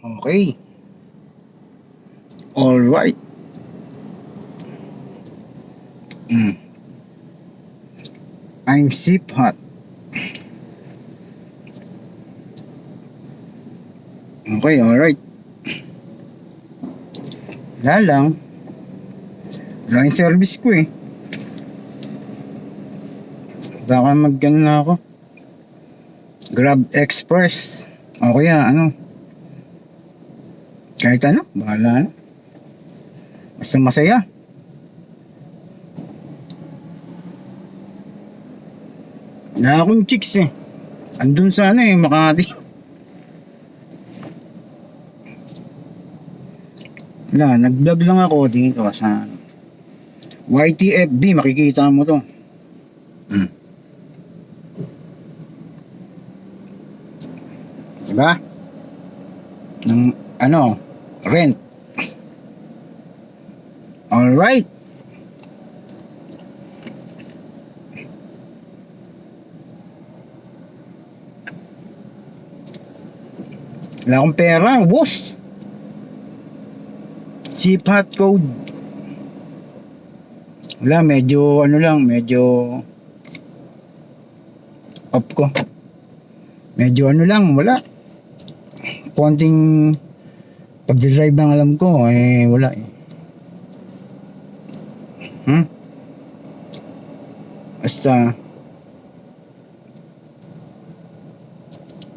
Okay. All right. Mm. I'm sip hot. Okay, all right. Wala lang. Wala yung service ko eh. Baka mag-ano na ako. Grab Express. O kaya ano. Kahit ano, bahala na. Basta masaya. Wala akong chicks eh. Andun sa ano eh, Makati. Wala, nag-vlog lang ako dito sa YTFB, makikita mo to. Diba? Ng ano, rent. Alright. Wala akong pera, boss. Cheap hot code. Wala, medyo ano lang, medyo off ko. Medyo ano lang, wala. Konting pag-drive ang alam ko, eh wala eh. Basta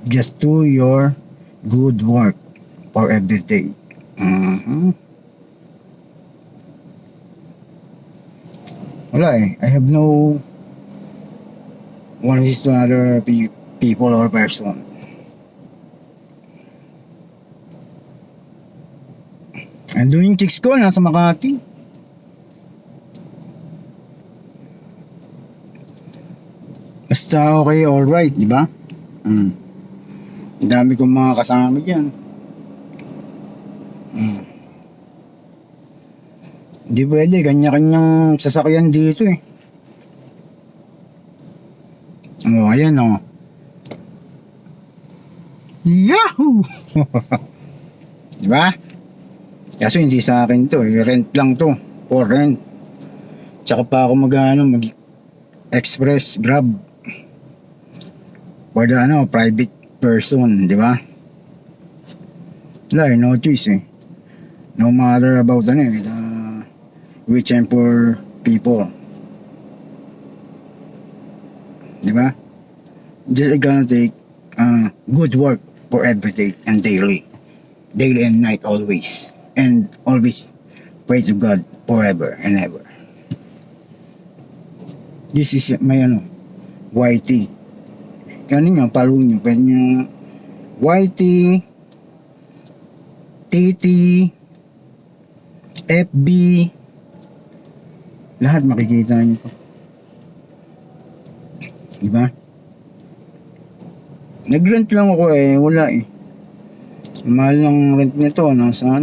just do your good work for every day. Wala eh. I have no one is to other people or person. Andun yung chicks ko, nasa Makati. Basta okay, alright, di ba? Ang dami kong mga kasama dyan. Hindi pwede, kanya-kanyang sasakyan dito eh. Oh, ayan oh. Yahoo! Diba? Kaso hindi sa akin to, rent lang to. For rent. Tsaka pa ako mag-express, grab. For the private person, di ba? Wala, no choice eh. No matter about the rich and poor people. Di ba? Just gonna take good work for every day and daily. Daily and night always. And always pray to God forever and ever. This is my YT. Ano nyo, follow nyo. Pwede nyo YT, TT, FB, lahat makikita nyo po. Diba? Nag-rent lang ako eh, wala eh. Mahal ng rent nito, nasa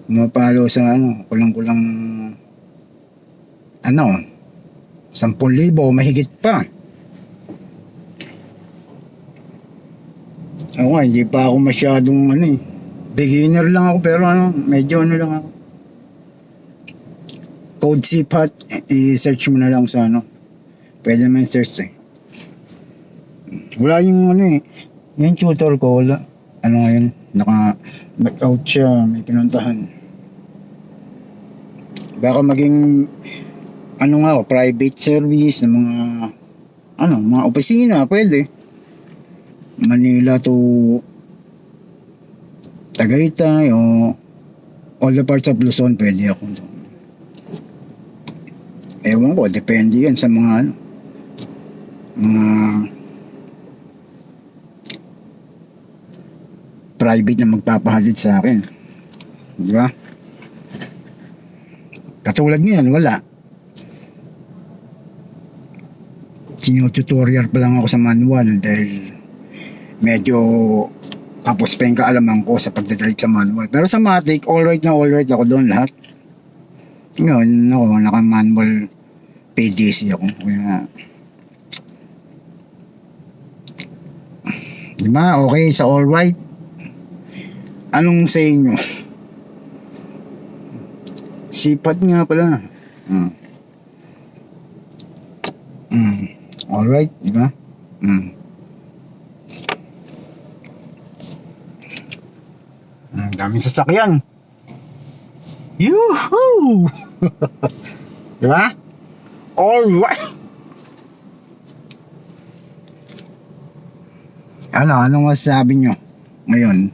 mapalo sa kulang-kulang 10,000 mahigit pa. Ako nga, hindi pa ako masyadong beginner lang ako, pero medyo lang ako. Code CPAT, i-search mo na lang sa pwede naman search eh. Wala yung yung tutor ko, wala. Ngayon, naka-back out siya, may pinuntahan. Baka maging private service ng mga opisina, pwede. Manila to Tagaytay o all the parts of Luzon, pwede ako. Ewan ko, depende yan sa mga private na magpapahalid sa akin. Di ba? Katulad ngayon, wala. Sinututorial pa lang ako sa manual dahil medyo tapos pa yung kaalaman ko sa pagdadrive sa manual. Pero sa matic, alright ako doon lahat. Ngayon, naka-manual PDC ako. Kaya Di ba? Okay, sa all right. Anong sa inyo? Sipat nga pala. Mm. All right, di ba? Daming sasakyan. Yoo-hoo! Di ba? All right. Anong masasabi nyo ngayon?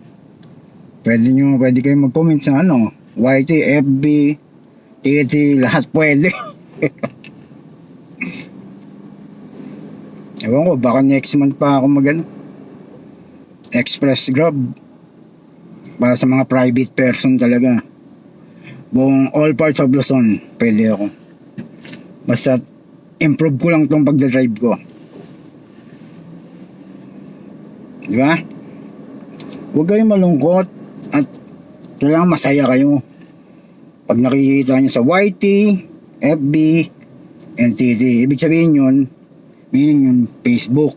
Pwede kayo mag-comment sa YT, FB, TT, lahat pwede. Ewan ko, baka next month pa ako express grab para sa mga private person talaga. Buong all parts of Luzon, pwede ako. Basta improve ko lang tong pagdadrive ko. Di ba? Huwag kayong malungkot at kailangan masaya kayo. Pag nakikita nyo sa YT, FB, and TT, ibig sabihin yun, meaning yung Facebook,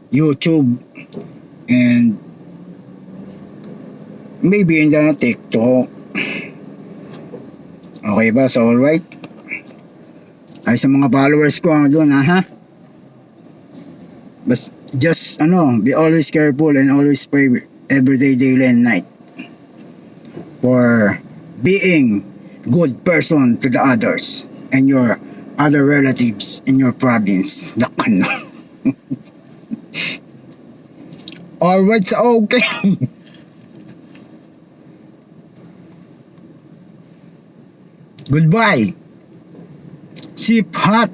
YouTube, and maybe in the TikTok. Okay ba? So alright? Ay sa mga followers ko doon, ha? Just be always careful and always pray every day, daily and night for being good person to the others and your other relatives in your province. Alright, so okay. Goodbye. Sip hot.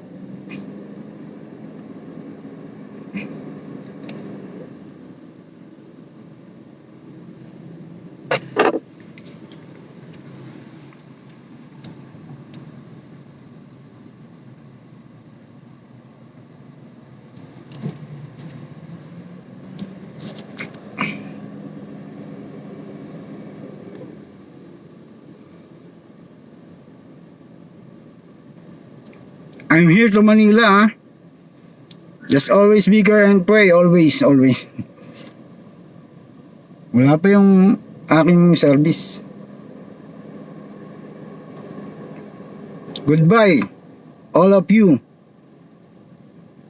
I'm here to Manila, ha? Just always be care and pray. Always, always. Wala pa yung aking service. Goodbye, all of you.